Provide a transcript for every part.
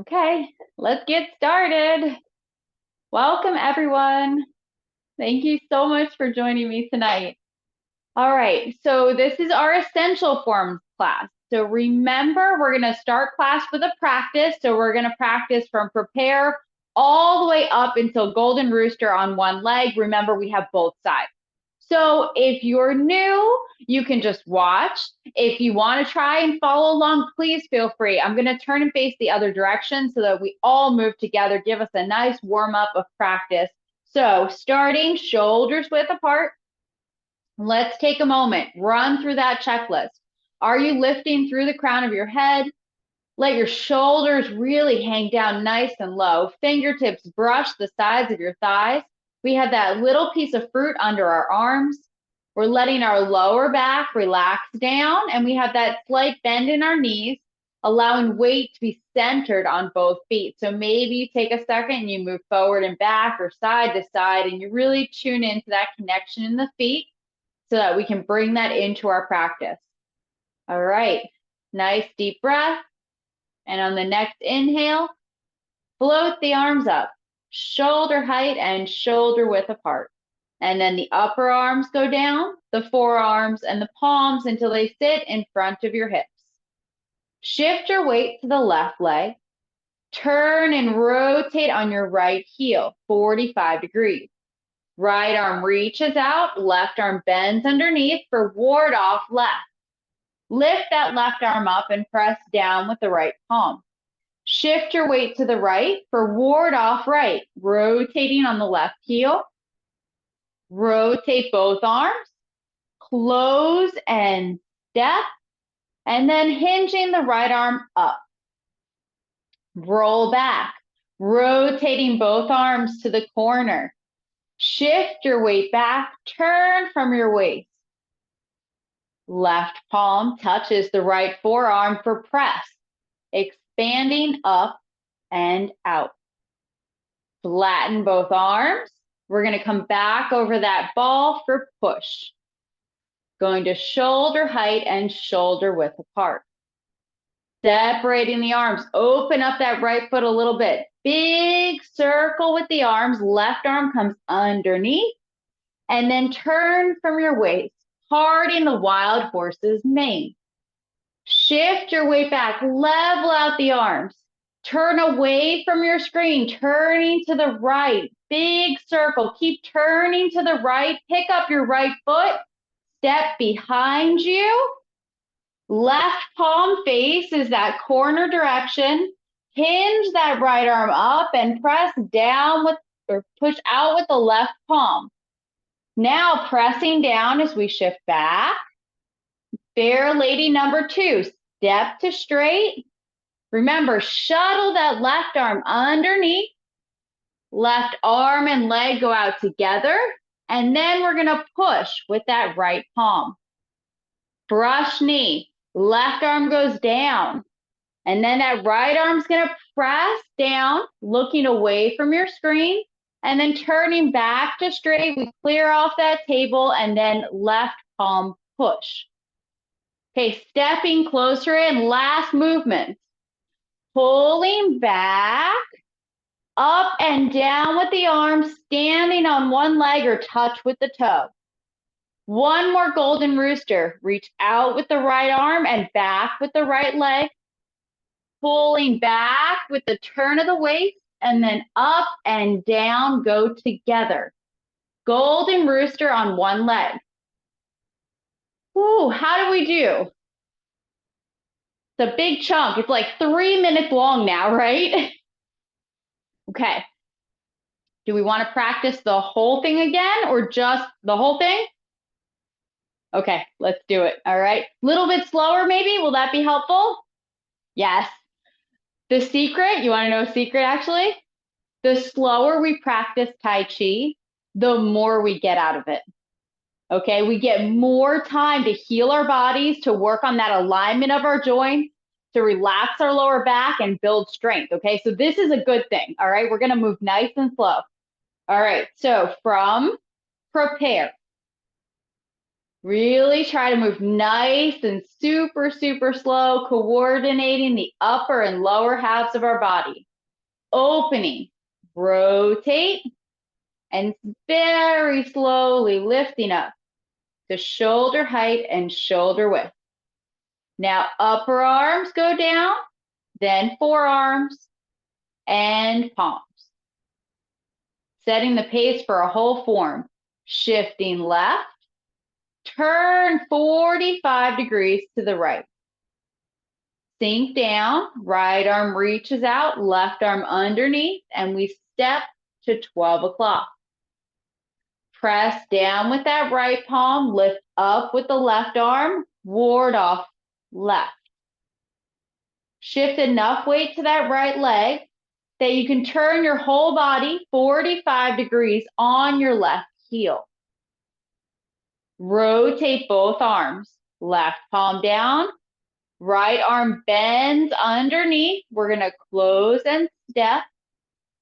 Okay, let's get started. Welcome, everyone. Thank you so much for joining me tonight. All right, so this is our essential forms class. So remember, we're going to start class with a practice. So we're going to practice from prepare all the way up until golden rooster on one leg. Remember, we have both sides. So if you're new, you can just watch. If you want to try and follow along, please feel free. I'm going to turn and face the other direction so that we all move together. Give us a nice warm up of practice. So starting shoulders width apart. Let's take a moment, run through that checklist. Are you lifting through the crown of your head? Let your shoulders really hang down nice and low. Fingertips brush the sides of your thighs. We have that little piece of fruit under our arms. We're letting our lower back relax down, and we have that slight bend in our knees, allowing weight to be centered on both feet. So maybe you take a second and you move forward and back or side to side, and you really tune into that connection in the feet so that we can bring that into our practice. All right, nice deep breath. And on the next inhale, float the arms up, shoulder height and shoulder width apart. And then the upper arms go down, the forearms and the palms until they sit in front of your hips. Shift your weight to the left leg. Turn and rotate on your right heel, 45 degrees. Right arm reaches out, left arm bends underneath for ward off left. Lift that left arm up and press down with the right palm. Shift your weight to the right for ward off right, rotating on the left heel. Rotate both arms, close and step, and then hinging the right arm up. Roll back, rotating both arms to the corner. Shift your weight back, turn from your waist. Left palm touches the right forearm for press, expanding up and out. Flatten both arms. We're going to come back over that ball for push. Going to shoulder height and shoulder width apart. Separating the arms. Open up that right foot a little bit. Big circle with the arms. Left arm comes underneath. And then turn from your waist, parting the wild horse's mane. Shift your weight back. Level out the arms. Turn away from your screen, turning to the right. Big circle. Keep turning to the right. Pick up your right foot. Step behind you. Left palm faces that corner direction. Hinge that right arm up and press down with or push out with the left palm. Now pressing down as we shift back. Bear lady number 2. Step to straight. Remember, shuttle that left arm underneath. Left arm and leg go out together. And then we're going to push with that right palm. Brush knee. Left arm goes down. And then that right arm's going to press down, looking away from your screen. And then turning back to straight, we clear off that table and then left palm push. Okay, stepping closer in, last movement. Pulling back, up and down with the arms, standing on one leg or touch with the toe. One more golden rooster. Reach out with the right arm and back with the right leg. Pulling back with the turn of the waist and then up and down go together. Golden rooster on one leg. Ooh, how do we do? It's a big chunk. It's like 3 minutes long now, right? Okay. Do we want to practice the whole thing again or just the whole thing? Okay, let's do it. All right. A little bit slower maybe. Will that be helpful? Yes. The secret, you want to know a secret actually? The slower we practice Tai Chi, the more we get out of it. Okay, we get more time to heal our bodies, to work on that alignment of our joints, to relax our lower back and build strength. Okay, so this is a good thing. All right, we're going to move nice and slow. All right, so from prepare. Really try to move nice and super, super slow, coordinating the upper and lower halves of our body. Opening, rotate, and very slowly lifting up to shoulder height and shoulder width. Now upper arms go down, then forearms and palms. Setting the pace for a whole form. Shifting left, turn 45 degrees to the right. Sink down, right arm reaches out, left arm underneath, and we step to 12 o'clock. Press down with that right palm, lift up with the left arm, ward off left. Shift enough weight to that right leg that you can turn your whole body 45 degrees on your left heel. Rotate both arms, left palm down, right arm bends underneath. We're going to close and step,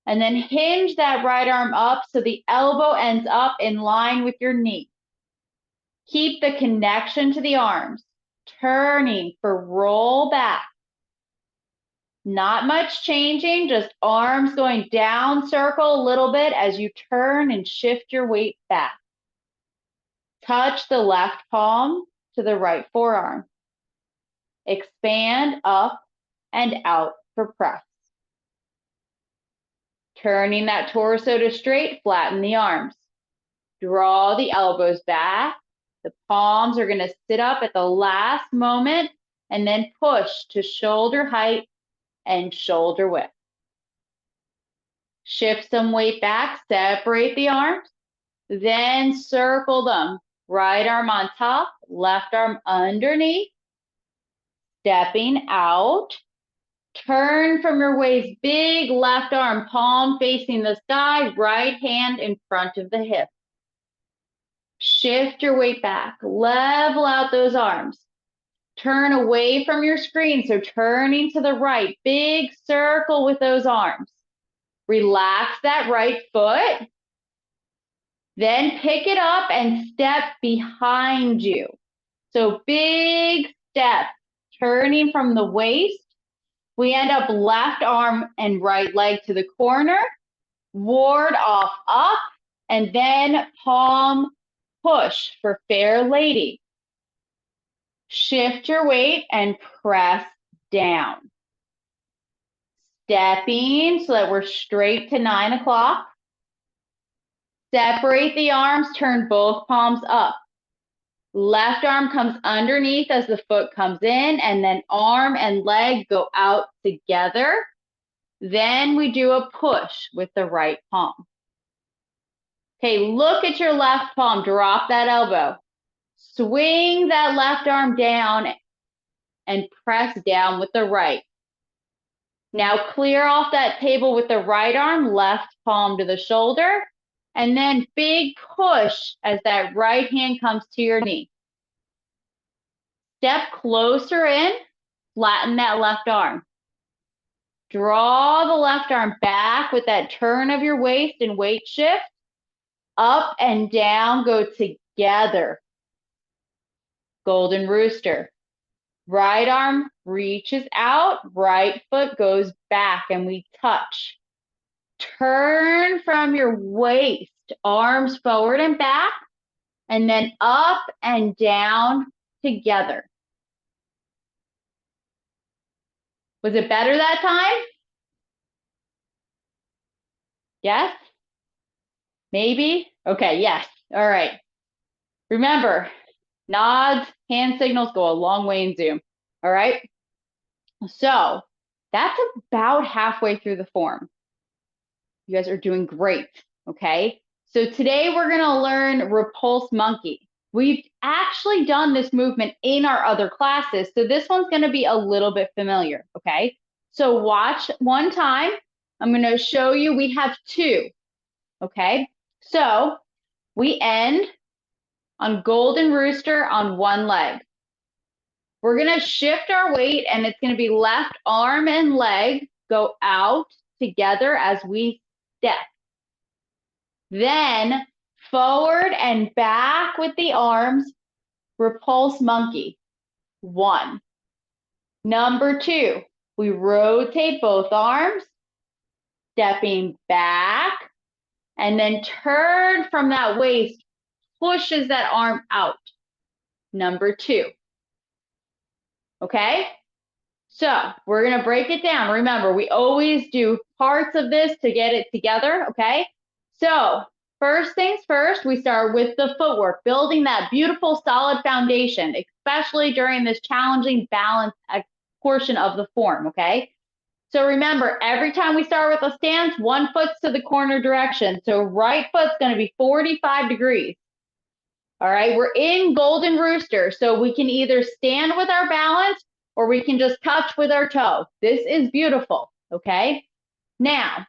and then hinge that right arm up so the elbow ends up in line with your knee. Keep the connection to the arms, turning for roll back. Not much changing, just arms going down circle a little bit as you turn and shift your weight back. Touch the left palm to the right forearm. Expand up and out for press. Turning that torso to straight, flatten the arms. Draw the elbows back. The palms are going to sit up at the last moment and then push to shoulder height and shoulder width. Shift some weight back, separate the arms, then circle them. Right arm on top, left arm underneath. Stepping out. Turn from your waist, big left arm, palm facing the sky, right hand in front of the hip. Shift your weight back, level out those arms. Turn away from your screen, so turning to the right, big circle with those arms. Relax that right foot. Then pick it up and step behind you. So big step, turning from the waist. We end up left arm and right leg to the corner, ward off up, and then palm push for fair lady. Shift your weight and press down. Stepping so that we're straight to 9 o'clock. Separate the arms, turn both palms up. Left arm comes underneath as the foot comes in, and then arm and leg go out together. Then we do a push with the right palm. Okay, look at your left palm, drop that elbow. Swing that left arm down and press down with the right. Now clear off that table with the right arm, left palm to the shoulder, and then big push as that right hand comes to your knee. Step closer in, flatten that left arm. Draw the left arm back with that turn of your waist and weight shift. Up and down go together. Golden rooster. Right arm reaches out, right foot goes back, and we touch. Turn from your waist, arms forward and back, and then up and down together. Was it better that time? Yes? Maybe? Okay, yes. All right. Remember, nods, hand signals go a long way in Zoom. All right? So that's about halfway through the form. You guys are doing great, okay? So today we're gonna learn Repulse Monkey. We've actually done this movement in our other classes, so this one's gonna be a little bit familiar, okay? So watch one time. I'm gonna show you, we have two, okay? So we end on golden rooster on one leg. We're gonna shift our weight, and it's gonna be left arm and leg go out together as we step. Then forward and back with the arms, Repulse Monkey. 1. Number 2, we rotate both arms, stepping back, and then turn from that waist, pushes that arm out. Number 2. Okay? So we're going to break it down. Remember, we always do parts of this to get it together, okay? So first things first, we start with the footwork, building that beautiful solid foundation, especially during this challenging balance portion of the form, okay? So remember, every time we start with a stance, one foot's to the corner direction. So right foot's going to be 45 degrees. All right, we're in Golden Rooster, so we can either stand with our balance or we can just touch with our toe. This is beautiful, okay? Now,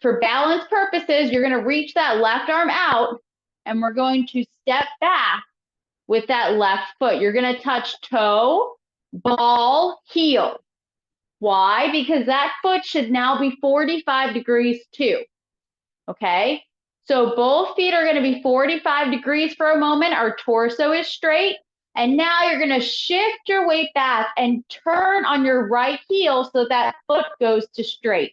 for balance purposes, you're going to reach that left arm out, and we're going to step back with that left foot. You're going to touch toe, ball, heel. Why? Because that foot should now be 45 degrees too, okay? So both feet are going to be 45 degrees for a moment. Our torso is straight. And now you're going to shift your weight back and turn on your right heel so that foot goes to straight.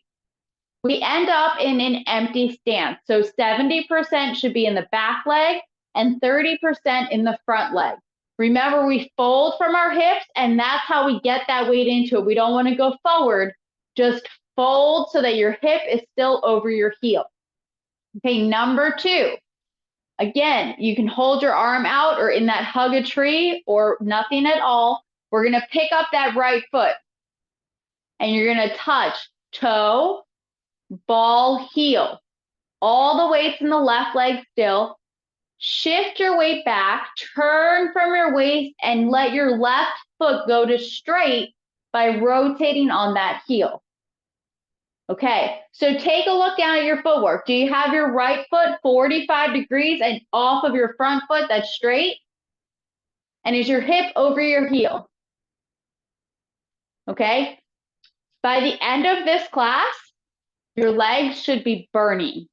We end up in an empty stance. So 70% should be in the back leg and 30% in the front leg. Remember, we fold from our hips, and that's how we get that weight into it. We don't want to go forward. Just fold so that your hip is still over your heel. Okay, number 2. Again, you can hold your arm out or in that hug a tree or nothing at all. We're going to pick up that right foot, and you're going to touch toe, ball, heel. All the weight's in the left leg still. Shift your weight back, turn from your waist, and let your left foot go to straight by rotating on that heel. Okay, so take a look down at your footwork. Do you have your right foot 45 degrees and off of your front foot that's straight? And is your hip over your heel? Okay, by the end of this class, your legs should be burning.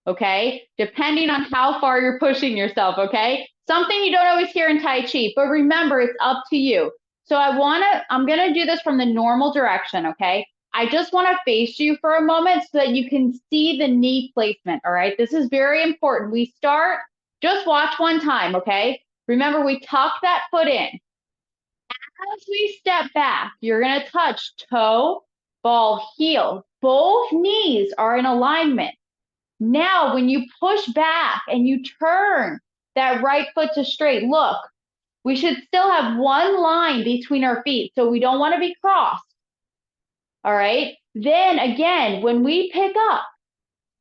Okay, depending on how far you're pushing yourself, okay? Something you don't always hear in Tai Chi, but remember, it's up to you. So I'm gonna do this from the normal direction, okay? I just wanna face you for a moment so that you can see the knee placement, all right? This is very important. We start, just watch one time, okay? Remember, we tuck that foot in. As we step back, you're gonna touch toe, ball, heel. Both knees are in alignment. Now, when you push back and you turn that right foot to straight, look, we should still have one line between our feet, so we don't want to be crossed. All right. Then again, when we pick up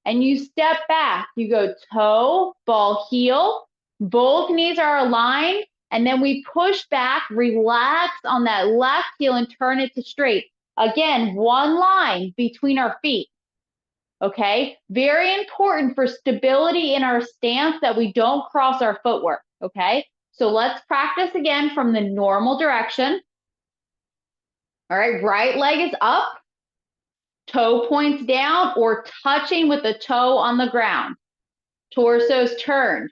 and you step back, you go toe, ball, heel. Both knees are aligned. And then we push back, relax on that left heel and turn it to straight. Again, one line between our feet. Okay, very important for stability in our stance that we don't cross our footwork, okay? So let's practice again from the normal direction. All right, leg is up, toe points down or touching with the toe on the ground. Torso's turned.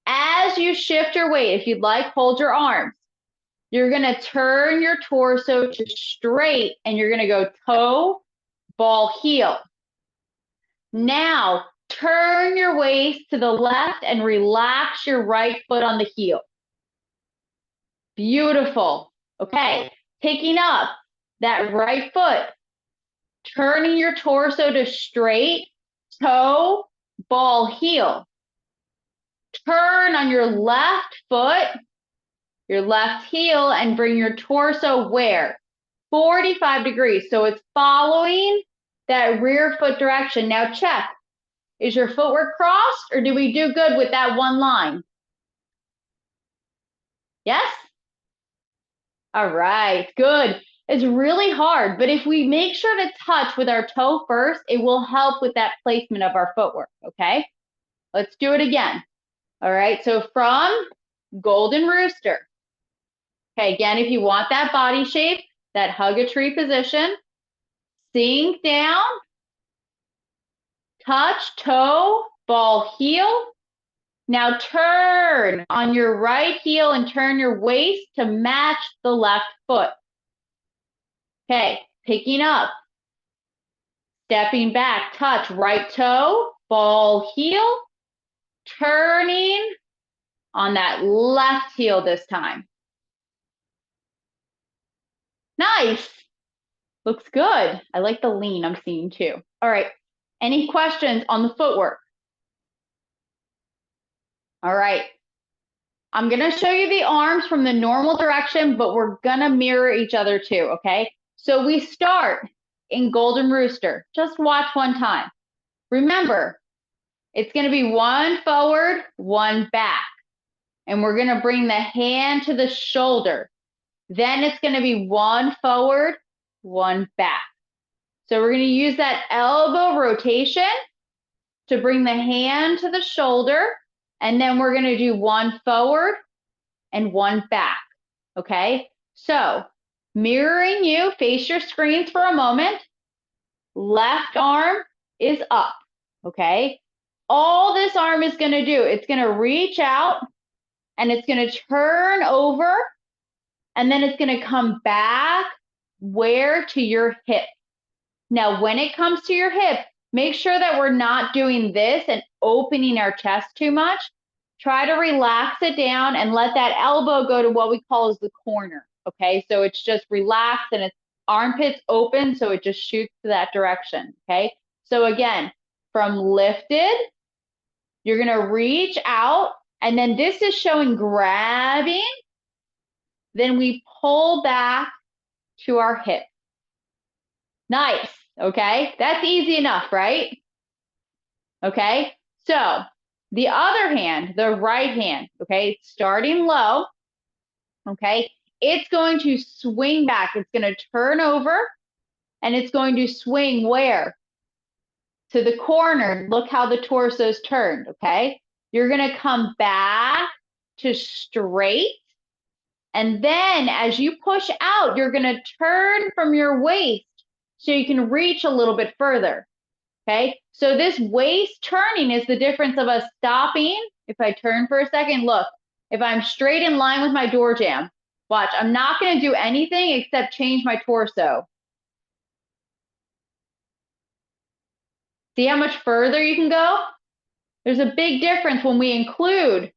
As you shift your weight, if you'd like, hold your arms. You're gonna turn your torso to straight and you're gonna go toe, ball, heel. Now, turn your waist to the left and relax your right foot on the heel. Beautiful. Okay, picking up that right foot, turning your torso to straight, toe, ball, heel. Turn on your left foot, your left heel, and bring your torso where? 45 degrees. So it's following that rear foot direction. Now check. Is your footwork crossed or do we do good with that one line? Yes? All right, good. It's really hard, but if we make sure to touch with our toe first, it will help with that placement of our footwork, okay? Let's do it again. All right, so from Golden Rooster. Okay, again, if you want that body shape, that hug a tree position, sink down, touch toe, ball, heel, Now turn on your right heel and turn your waist to match the left foot. Okay, picking up, stepping back, touch right toe, ball heel, turning on that left heel this time. Nice. Looks good. I like the lean I'm seeing too. All right. Any questions on the footwork? All right. I'm going to show you the arms from the normal direction, but we're going to mirror each other too, okay? So we start in Golden Rooster. Just watch one time. Remember, it's going to be one forward, one back. And we're going to bring the hand to the shoulder. Then it's going to be one forward, one back. So we're going to use that elbow rotation to bring the hand to the shoulder. And then we're going to do one forward and one back. Okay? So mirroring you, face your screens for a moment. Left arm is up. Okay? All this arm is going to do, it's going to reach out and it's going to turn over and then it's going to come back where to your hip. Now, when it comes to your hip, make sure that we're not doing this and opening our chest too much. Try to relax it down and let that elbow go to what we call as the corner. Okay, so it's just relaxed and it's armpits open, so it just shoots to that direction. Okay, so again, from lifted, you're going to reach out, and then this is showing grabbing. Then we pull back to our hip. Nice. Okay, that's easy enough, right? Okay, so the other hand, the right hand, okay, starting low, okay, it's going to swing back. It's going to turn over and it's going to swing where? To the corner. Look how the torso's turned, okay? You're going to come back to straight. And then as you push out, you're going to turn from your waist so you can reach a little bit further. Okay, so this waist turning is the difference of us stopping. If I turn for a second, look, if I'm straight in line with my door jamb, watch, I'm not going to do anything except change my torso. See how much further you can go? There's a big difference when we include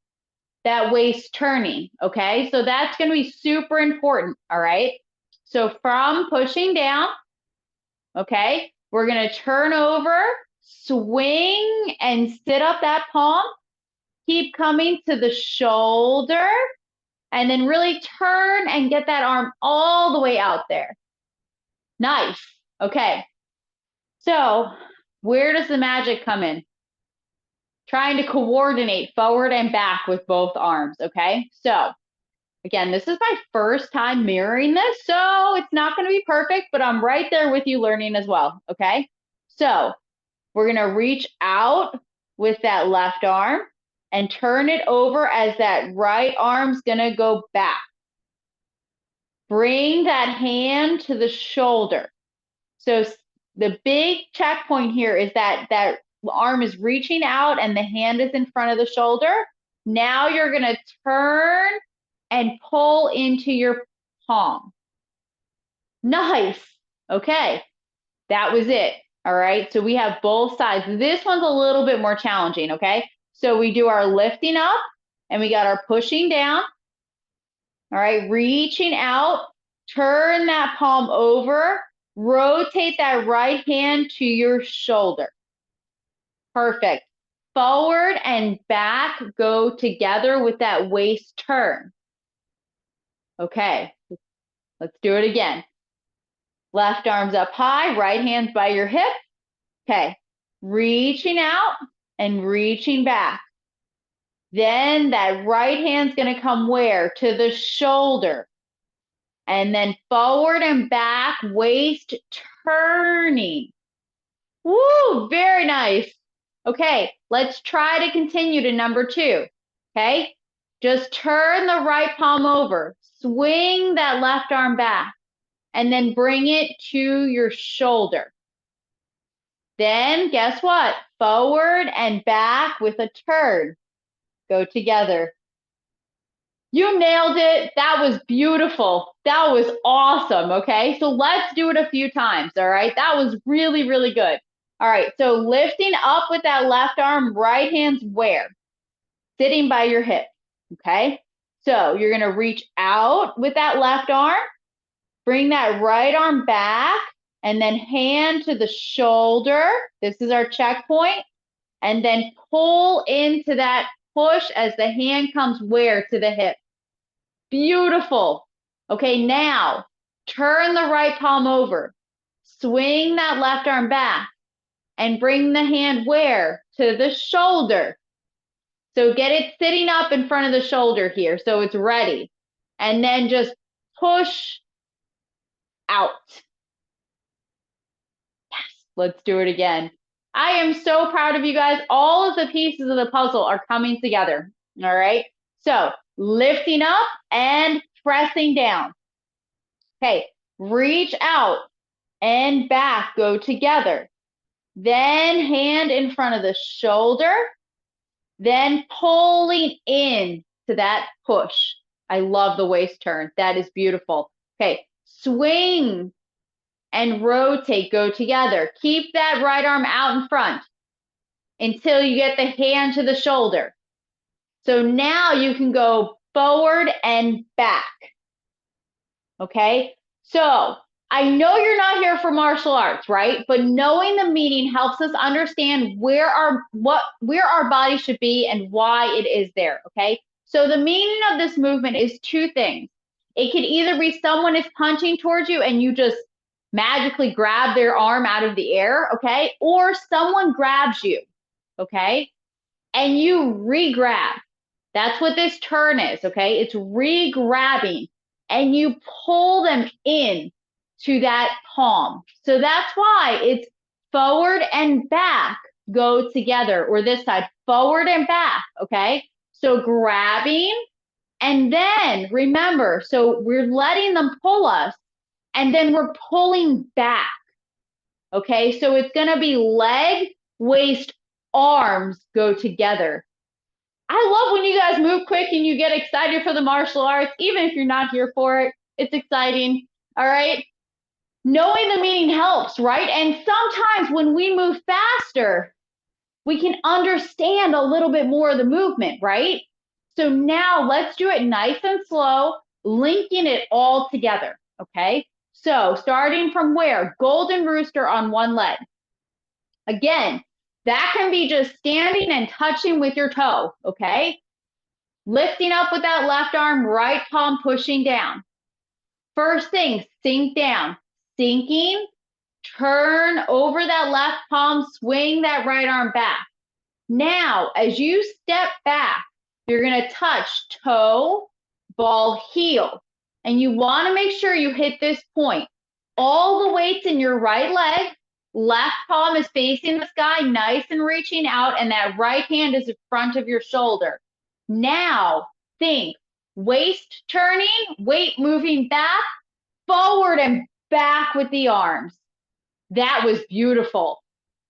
that waist turning, okay? So that's going to be super important, all right? So from pushing down, okay, we're going to turn over, swing, and sit up that palm. Keep coming to the shoulder, and then really turn and get that arm all the way out there. Nice. Okay. So where does the magic come in? Trying to coordinate forward and back with both arms, okay? So again, this is my first time mirroring this, so it's not going to be perfect, but I'm right there with you learning as well, okay? So we're going to reach out with that left arm and turn it over as that right arm's going to go back. Bring that hand to the shoulder. So the big checkpoint here is that that arm is reaching out and the hand is in front of the shoulder. Now you're going to turn and pull into your palm. Nice. Okay. That was it. All right. So we have both sides. This one's a little bit more challenging. Okay. So we do our lifting up and we got our pushing down. All right. Reaching out, turn that palm over, rotate that right hand to your shoulder. Perfect. Forward and back go together with that waist turn. Okay. Let's do it again. Left arm's up high, right hand's by your hip. Okay, reaching out and reaching back. Then that right hand's gonna come where? To the shoulder. And then forward and back, waist turning. Woo, very nice. Okay, let's try to continue to number 2. Okay, just turn the right palm over. Swing that left arm back. And then bring it to your shoulder. Then guess what? Forward and back with a turn. go together. You nailed it. That was beautiful. That was awesome. Okay, so let's do it a few times. All right, that was really, really good. All right, so lifting up with that left arm, right hand's where? Sitting by your hip. Okay, so you're going to reach out with that left arm, bring that right arm back, and then hand to the shoulder. This is our checkpoint. And then pull into that push as the hand comes where? To the hip. Beautiful. Okay, now turn the right palm over. Swing that left arm back and bring the hand where? To the shoulder. So get it sitting up in front of the shoulder here so it's ready. And then just push out. Yes, let's do it again. I am so proud of you guys. All of the pieces of the puzzle are coming together. All right. So lifting up and pressing down. Okay. Reach out and back, go together. Then hand in front of the shoulder. Then pulling in to that push. I love the waist turn. That is beautiful. Okay. Swing and rotate, go together. Keep that right arm out in front until you get the hand to the shoulder. So now you can go forward and back. Okay, so I know you're not here for martial arts, right? But knowing the meaning helps us understand where our body should be and why it is there. Okay, so the meaning of this movement is two things. It could either be someone is punching towards you and you just magically grab their arm out of the air, okay? Or someone grabs you, okay? And you re-grab. That's what this turn is, okay? It's re-grabbing and you pull them in to that palm. So that's why it's forward and back go together, or this side, forward and back, okay? So grabbing, and then remember, so we're letting them pull us, and then we're pulling back. Okay, so it's gonna be leg, waist, arms go together. I love when you guys move quick and you get excited for the martial arts, even if you're not here for it. It's exciting, all right? Knowing the meaning helps, right? And sometimes when we move faster, we can understand a little bit more of the movement, right? So now let's do it nice and slow, linking it all together, okay? So starting from where? Golden rooster on one leg. Again, that can be just standing and touching with your toe, okay? Lifting up with that left arm, right palm pushing down. First thing, sink down. Sinking, turn over that left palm, swing that right arm back. Now, as you step back, you're going to touch toe, ball, heel. And you want to make sure you hit this point. All the weight's in your right leg. Left palm is facing the sky, nice and reaching out, and that right hand is in front of your shoulder. Now, think waist turning, weight moving back, forward and back with the arms. That was beautiful.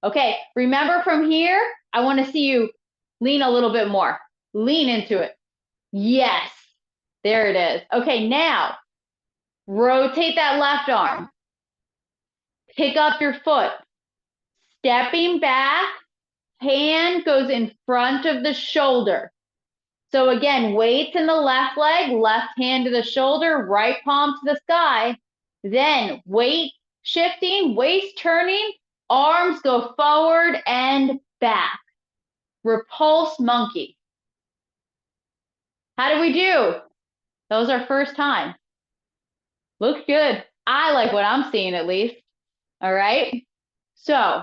Okay, remember from here, I want to see you lean a little bit more. Lean into it. Yes, there it is. Okay, now rotate that left arm. Pick up your foot. Stepping back, hand goes in front of the shoulder. So again, weights in the left leg, left hand to the shoulder, right palm to the sky. Then weight shifting, waist turning, arms go forward and back. Repulse monkey. How did we do? That was our first time. Looks good. I like what I'm seeing at least. All right. So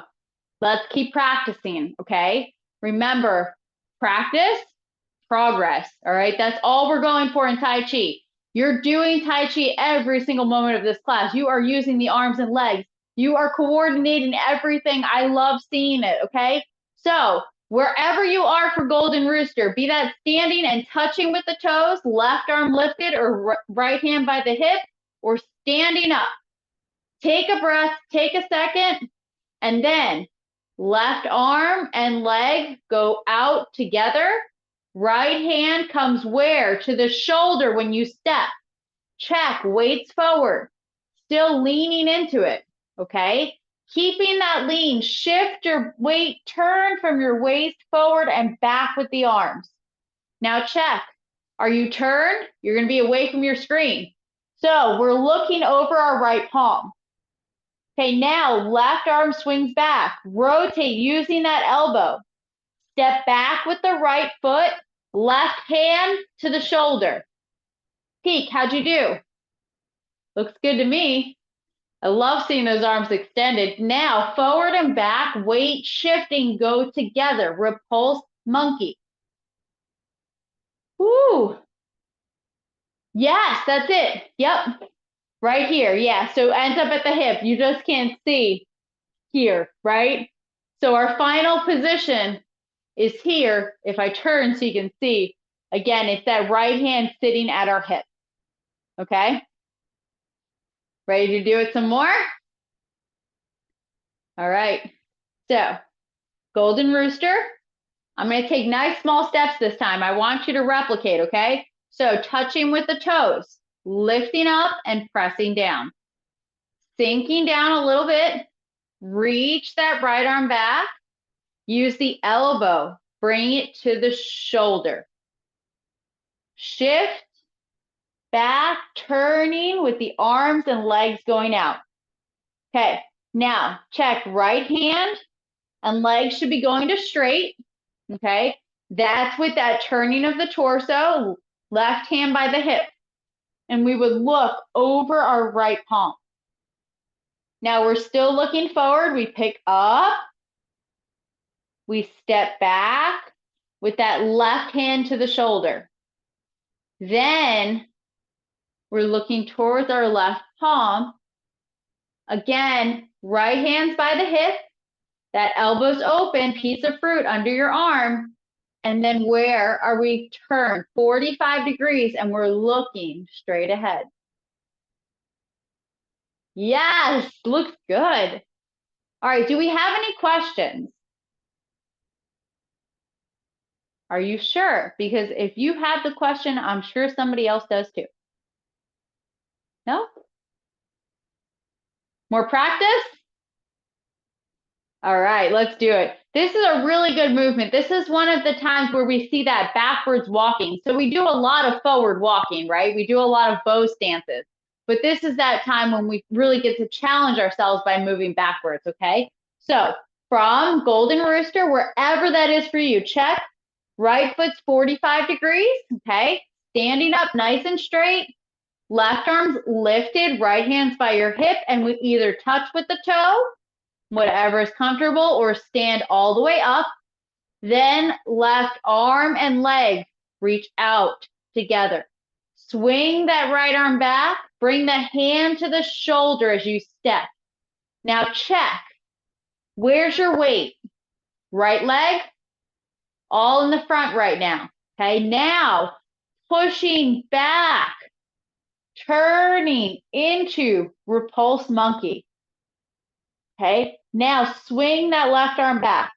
let's keep practicing, okay? Remember, practice, progress, all right? That's all we're going for in Tai Chi. You're doing Tai Chi every single moment of this class. You are using the arms and legs. You are coordinating everything. I love seeing it, okay? So wherever you are for Golden Rooster, be that standing and touching with the toes, left arm lifted or right hand by the hip, or standing up. Take a breath, take a second, and then left arm and leg go out together. Right hand comes where? To the shoulder when you step. Check, weights forward. Still leaning into it, okay? Keeping that lean, shift your weight, turn from your waist forward and back with the arms. Now check, are you turned? You're gonna be away from your screen. So we're looking over our right palm. Okay, now left arm swings back. Rotate using that elbow. Step back with the right foot, left hand to the shoulder. Peek, how'd you do? Looks good to me. I love seeing those arms extended. Now, forward and back, weight shifting, go together. Repulse monkey. Woo. Yes, that's it. Yep. Right here. Yeah. So ends up at the hip. You just can't see here, right? So our final position is here. If I turn so you can see, again, it's that right hand sitting at our hip. Okay? Ready to do it some more? All right. So, golden rooster. I'm going to take nice small steps this time. I want you to replicate, okay? So touching with the toes, lifting up and pressing down. Sinking down a little bit. Reach that right arm back. Use the elbow. Bring it to the shoulder. Shift back, turning with the arms and legs going out. Okay, now check right hand and legs should be going to straight. Okay, that's with that turning of the torso, left hand by the hip. And we would look over our right palm. Now we're still looking forward. We pick up. We step back with that left hand to the shoulder. Then we're looking towards our left palm. Again, right hand's by the hip. That elbow's open, piece of fruit under your arm. And then where are we turned? 45 degrees and we're looking straight ahead. Yes, looks good. All right, do we have any questions? Are you sure? Because if you have the question, I'm sure somebody else does too. No? More practice? All right, let's do it. This is a really good movement. This is one of the times where we see that backwards walking. So we do a lot of forward walking, right? We do a lot of bow stances. But this is that time when we really get to challenge ourselves by moving backwards, okay? So from golden rooster, wherever that is for you, check. Right foot's 45 degrees, okay? Standing up nice and straight. Left arm's lifted, right hand's by your hip, and we either touch with the toe, whatever is comfortable, or stand all the way up. Then left arm and leg reach out together. Swing that right arm back. Bring the hand to the shoulder as you step. Now check. Where's your weight? Right leg? All in the front right now. Okay, now pushing back, turning into repulse monkey. Okay, now swing that left arm back.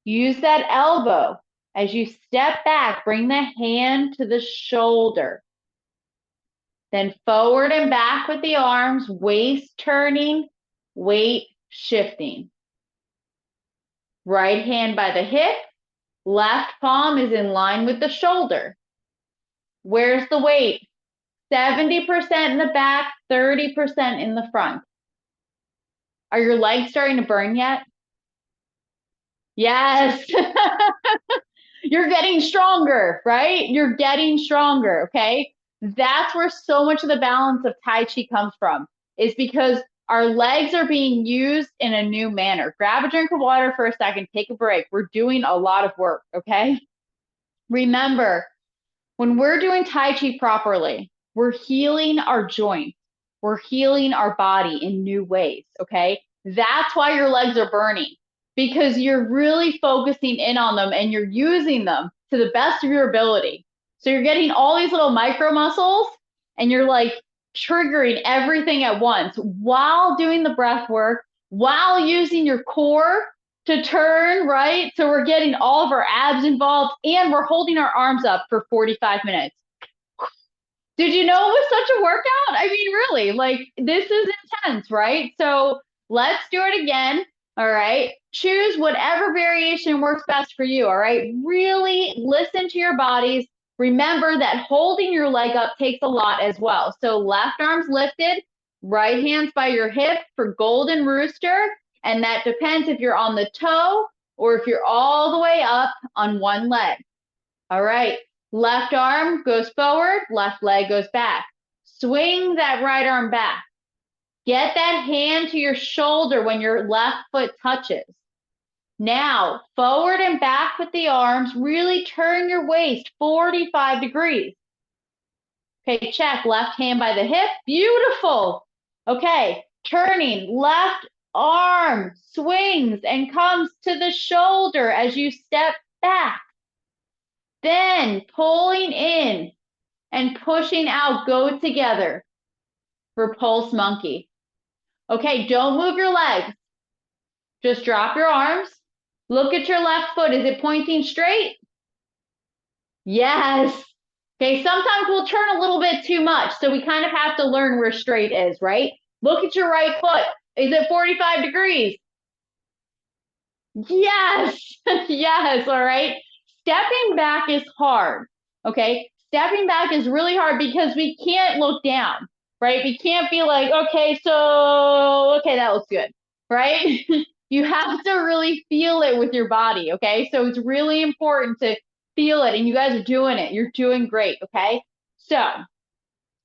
Use that elbow. As you step back, bring the hand to the shoulder. Then forward and back with the arms, waist turning, weight shifting. Right hand by the hip, left palm is in line with the shoulder. Where's the weight? 70% in the back, 30% in the front. Are your legs starting to burn yet? Yes. You're getting stronger, right? You're getting stronger, okay? That's where so much of the balance of Tai Chi comes from, is because our legs are being used in a new manner. Grab a drink of water for a second, take a break. We're doing a lot of work, okay? Remember, when we're doing Tai Chi properly, we're healing our joints. We're healing our body in new ways, okay? That's why your legs are burning, because you're really focusing in on them and you're using them to the best of your ability. So you're getting all these little micro muscles and you're like triggering everything at once while doing the breath work, while using your core to turn, right? So we're getting all of our abs involved and we're holding our arms up for 45 minutes. Did you know it was such a workout? I mean, really, like this is intense, right? So let's do it again. All right. Choose whatever variation works best for you. All right. Really listen to your bodies. Remember that holding your leg up takes a lot as well. So left arm's lifted, right hand's by your hip for golden rooster. And that depends if you're on the toe or if you're all the way up on one leg. All right. Left arm goes forward, left leg goes back. Swing that right arm back. Get that hand to your shoulder when your left foot touches. Now, forward and back with the arms, really turn your waist 45 degrees. Okay, check, left hand by the hip, beautiful. Okay, turning, left arm swings and comes to the shoulder as you step back. Then pulling in and pushing out, go together. Repulse Monkey. Okay, don't move your legs. Just drop your arms. Look at your left foot. Is it pointing straight? Yes. Okay, sometimes we'll turn a little bit too much, so we kind of have to learn where straight is, right? Look at your right foot. Is it 45 degrees? Yes. Yes, all right. Stepping back is hard, okay? Stepping back is really hard because we can't look down, right? We can't be like, okay, that looks good, right? You have to really feel it with your body, okay? So it's really important to feel it, and you guys are doing it. You're doing great, okay? So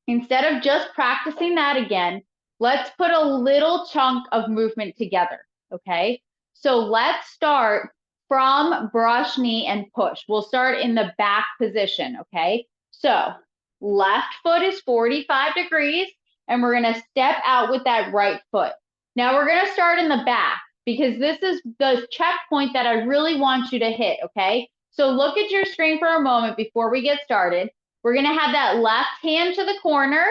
instead of just practicing that again, let's put a little chunk of movement together, okay? So let's start from brush knee and push. We'll start in the back position, okay? So left foot is 45 degrees, and we're gonna step out with that right foot. Now we're gonna start in the back because this is the checkpoint that I really want you to hit, okay? So look at your screen for a moment before we get started. We're gonna have that left hand to the corner,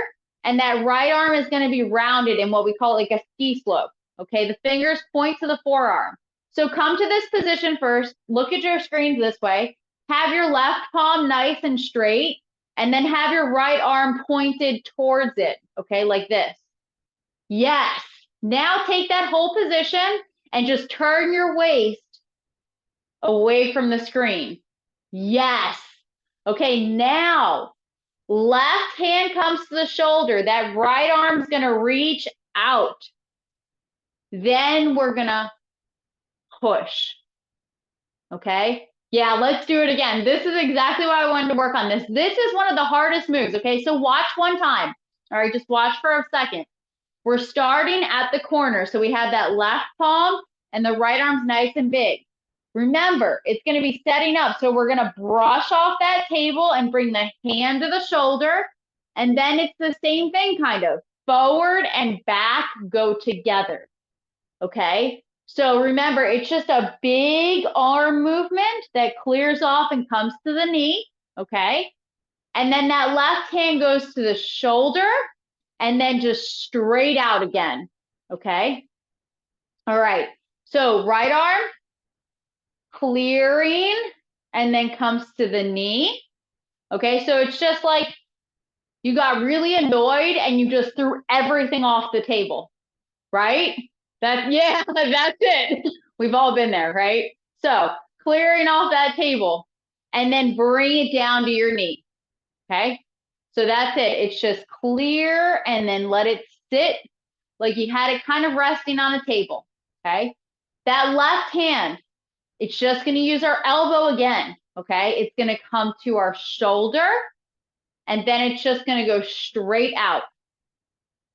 and that right arm is gonna be rounded in what we call like a ski slope, okay? The fingers point to the forearm. So come to this position first, look at your screens this way, have your left palm nice and straight, and then have your right arm pointed towards it, okay, like this. Yes, now take that whole position and just turn your waist away from the screen. Yes. Okay, now left hand comes to the shoulder, that right arm's gonna reach out. Then we're gonna push. Okay? Yeah, let's do it again. This is exactly why I wanted to work on this. This is one of the hardest moves, okay? So watch one time. All right, just watch for a second. We're starting at the corner. So we have that left palm and the right arm's nice and big. Remember, it's going to be setting up. So we're going to brush off that table and bring the hand to the shoulder. And then it's the same thing, kind of. Forward and back go together. Okay? So remember, it's just a big arm movement that clears off and comes to the knee, okay? And then that left hand goes to the shoulder and then just straight out again, okay? All right, so right arm, clearing, and then comes to the knee, okay? So it's just like you got really annoyed and you just threw everything off the table, right? Yeah, that's it. We've all been there, right? So clearing off that table and then bring it down to your knee, okay? So that's it. It's just clear and then let it sit like you had it kind of resting on the table, okay? That left hand, it's just gonna use our elbow again, okay? It's gonna come to our shoulder and then it's just gonna go straight out,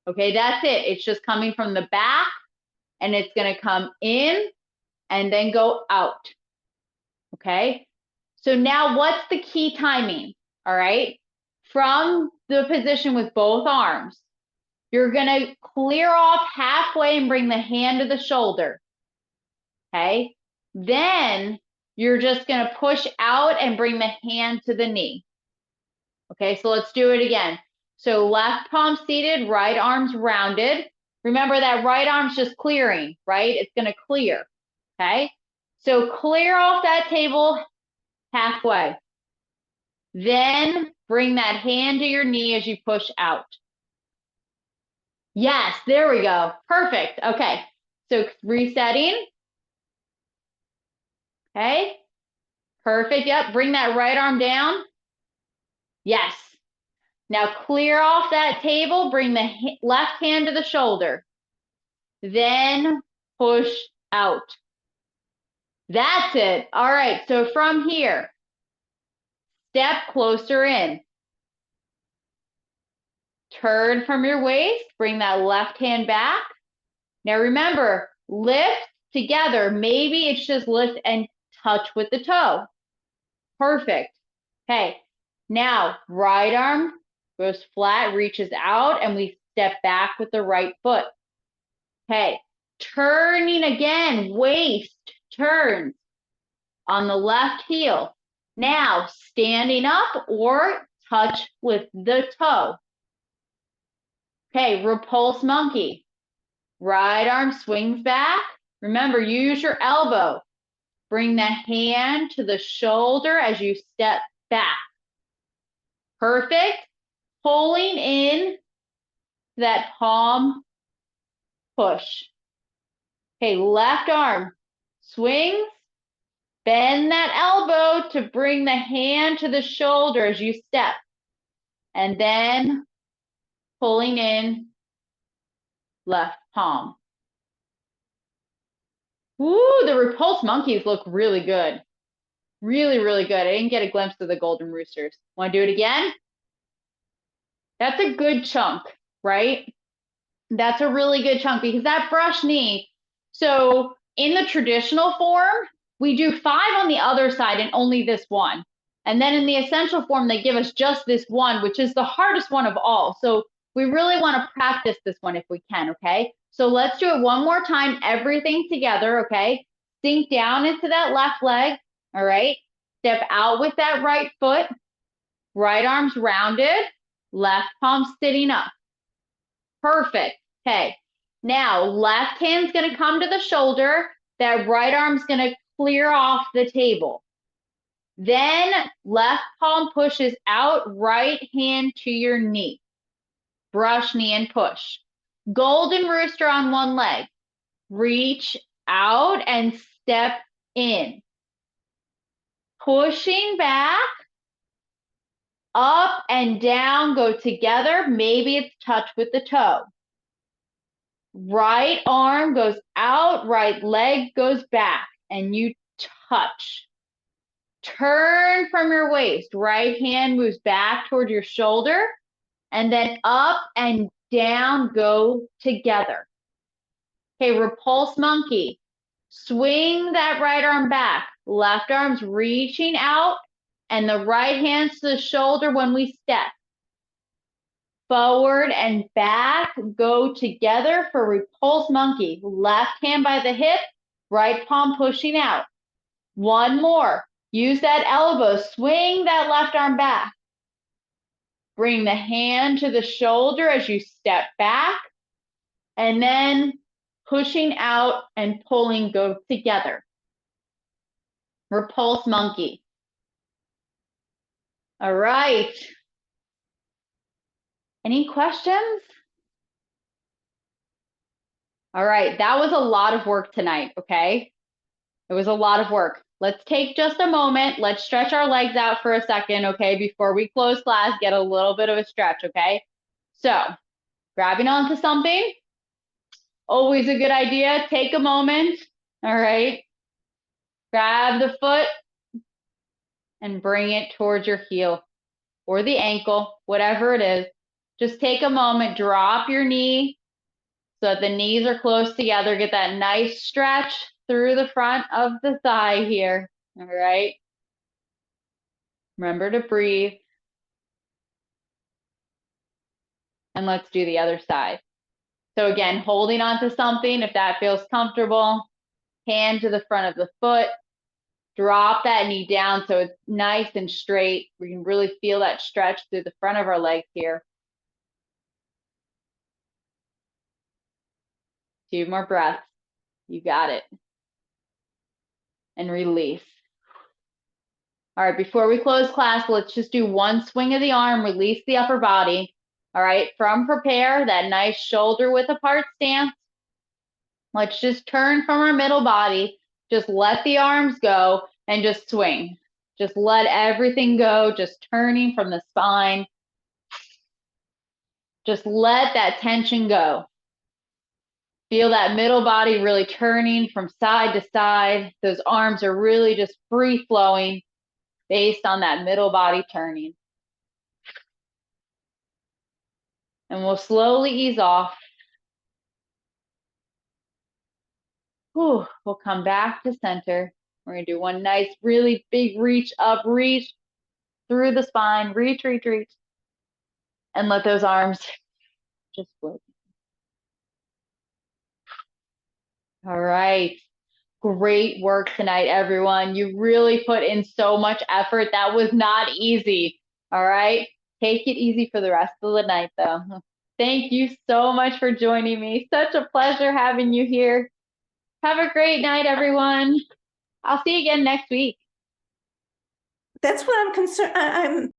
okay? That's it. It's just coming from the back and it's going to come in and then go out, okay? So now what's the key timing, all right? From the position with both arms, you're going to clear off halfway and bring the hand to the shoulder, okay? Then you're just going to push out and bring the hand to the knee, okay? So let's do it again. So left palm seated, right arm's rounded. Remember that right arm's just clearing, right? It's going to clear, okay? So clear off that table halfway. Then bring that hand to your knee as you push out. Yes, there we go. Perfect. Okay, so resetting. Okay, perfect. Yep, bring that right arm down. Yes. Now clear off that table, bring the left hand to the shoulder. Then push out. That's it. All right, so from here, step closer in. Turn from your waist, bring that left hand back. Now remember, lift together. Maybe it's just lift and touch with the toe. Perfect. Okay, now right arm goes flat, reaches out, and we step back with the right foot. Okay, turning again, waist turns on the left heel. Now standing up or touch with the toe. Okay, Repulse Monkey. Right arm swings back. Remember, use your elbow. Bring the hand to the shoulder as you step back. Perfect. Pulling in that palm push. Okay, left arm swings. Bend that elbow to bring the hand to the shoulder as you step. And then pulling in left palm. Woo, the Repulse Monkeys look really good. Really, really good. I didn't get a glimpse of the Golden Roosters. Want to do it again? That's a good chunk, right? That's a really good chunk because that brush knee. So in the traditional form, we do 5 on the other side and only this one. And then in the essential form, they give us just this one, which is the hardest one of all. So we really want to practice this one if we can, okay? So let's do it one more time, everything together, okay? Sink down into that left leg, all right? Step out with that right foot, right arm's rounded, left palm sitting up. Perfect. Okay. Now, left hand's going to come to the shoulder. That right arm's going to clear off the table. Then left palm pushes out, right hand to your knee. Brush knee and push. Golden Rooster on one leg. Reach out and step in. Pushing back. Up and down go together. Maybe it's touch with the toe. Right arm goes out, right leg goes back, and you touch. Turn from your waist. Right hand moves back toward your shoulder, and then up and down go together. Okay, Repulse Monkey. Swing that right arm back. Left arm's reaching out, and the right hand's to the shoulder when we step. Forward and back go together for Repulse Monkey. Left hand by the hip, right palm pushing out. One more. Use that elbow. Swing that left arm back. Bring the hand to the shoulder as you step back. And then pushing out and pulling go together. Repulse Monkey. All right. Any questions? All right, that was a lot of work tonight, okay? It was a lot of work. Let's take just a moment. Let's stretch our legs out for a second, okay? Before we close class, get a little bit of a stretch, okay? So, grabbing onto something, always a good idea. Take a moment, all right? Grab the foot and bring it towards your heel or the ankle, whatever it is. Just take a moment, drop your knee so that the knees are close together. Get that nice stretch through the front of the thigh here, all right? Remember to breathe. And let's do the other side. So again, holding on to something, if that feels comfortable, hand to the front of the foot, drop that knee down so it's nice and straight. We can really feel that stretch through the front of our legs here. 2 more breaths. You got it. and release. All right, before we close class, let's just do one swing of the arm, release the upper body. All right, from prepare, that nice shoulder width apart stance. Let's just turn from our middle body. Just let the arms go and just swing. Just let everything go, just turning from the spine. Just let that tension go. Feel that middle body really turning from side to side. Those arms are really just free flowing based on that middle body turning. And we'll slowly ease off. Whew, we'll come back to center. We're gonna do one nice, really big reach up, reach through the spine, reach, reach, reach. And let those arms just float. All right. Great work tonight, everyone. You really put in so much effort. That was not easy. All right. Take it easy for the rest of the night, though. Thank you so much for joining me. Such a pleasure having you here. Have a great night, everyone. I'll see you again next week. That's what I'm concerned. I'm